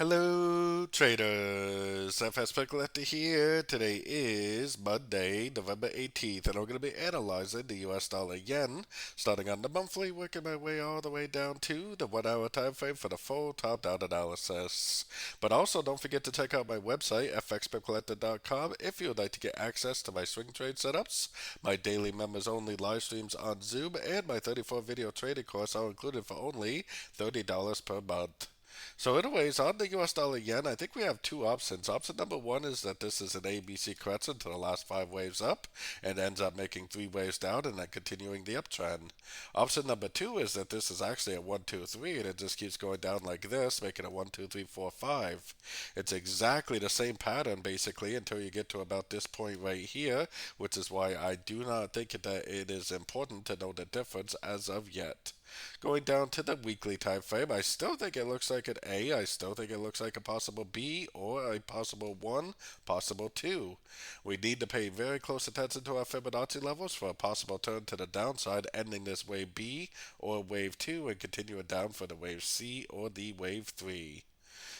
Hello, traders. FX Pip Collector here. Today is Monday, November 18th, and I'm going to be analyzing the US dollar yen, starting on the monthly, working my way all the way down to the 1 hour time frame for the full top down analysis. But also, don't forget to check out my website, fxpipcollector.com, if you would like to get access to my swing trade setups, my daily members only live streams on Zoom, and my 34 video trading course, all included for only $30 per month. So anyways, on the US dollar yen, I think we have two options. Option number one is that this is an ABC correction to the last 5 waves up and ends up making 3 waves down and then continuing the uptrend. Option number two is that this is actually a 1, 2, 3 and it just keeps going down like this, making a 1, 2, 3, 4, 5. It's exactly the same pattern basically until you get to about this point right here, which is why I do not think that it is important to know the difference as of yet. Going down to the weekly time frame, I still think it looks like an A. I still think it looks like a possible B or a possible 1, possible 2. We need to pay very close attention to our Fibonacci levels for a possible turn to the downside, ending this wave B or wave 2 and continuing down for the wave C or the wave 3.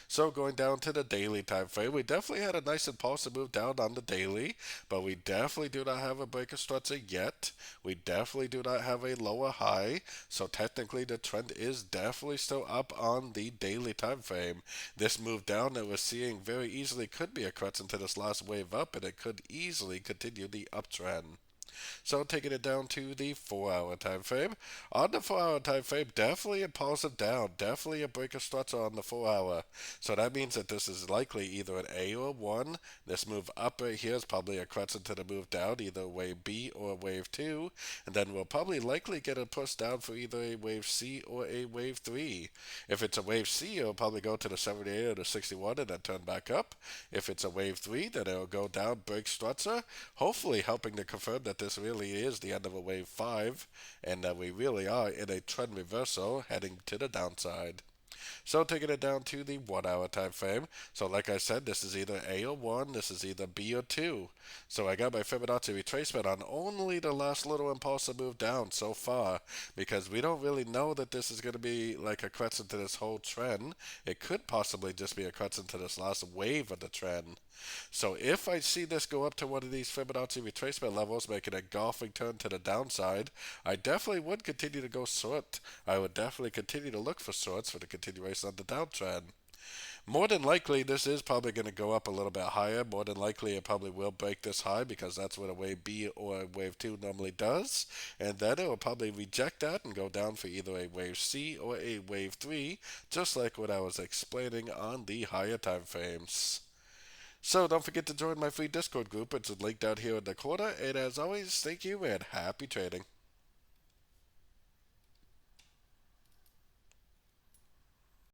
So going down to the daily time frame, we definitely had a nice impulsive move down on the daily, but we definitely do not have a breaker structure yet. We definitely do not have a lower high, so technically the trend is definitely still up on the daily time frame. This move down that we're seeing very easily could be a correction to this last wave up, and it could easily continue the uptrend. So taking it down to the 4 hour time frame. On the 4 hour time frame, definitely impulsive down, definitely a breaker structure on the 4 hour. So that means that this is likely either an A or 1. This move up right here is probably a correction to the move down, either wave B or wave 2. And then we'll probably likely get a push down for either a wave C or a wave 3. If it's a wave C, it'll probably go to the 78 or the 61 and then turn back up. If it's a wave 3, then it'll go down, break structure, hopefully helping to confirm that this really is the end of a wave 5 and that we really are in a trend reversal heading to the downside. So taking it down to the 1 hour time frame. So like I said, this is either A or 1, this is either B or 2. So I got my Fibonacci retracement on only the last little impulsive move down so far, because we don't really know that this is going to be like a correction to this whole trend. It could possibly just be a correction to this last wave of the trend. So if I see this go up to one of these Fibonacci retracement levels, making a golfing turn to the downside, I definitely would continue to go short. I would definitely continue to look for shorts for the continuation of the downtrend. More than likely, this is probably going to go up a little bit higher. More than likely, it probably will break this high because that's what a wave B or a wave 2 normally does. And then it will probably reject that and go down for either a wave C or a wave 3, just like what I was explaining on the higher time frames. So don't forget to join my free Discord group. It's linked out here in the corner. And as always, thank you and happy trading.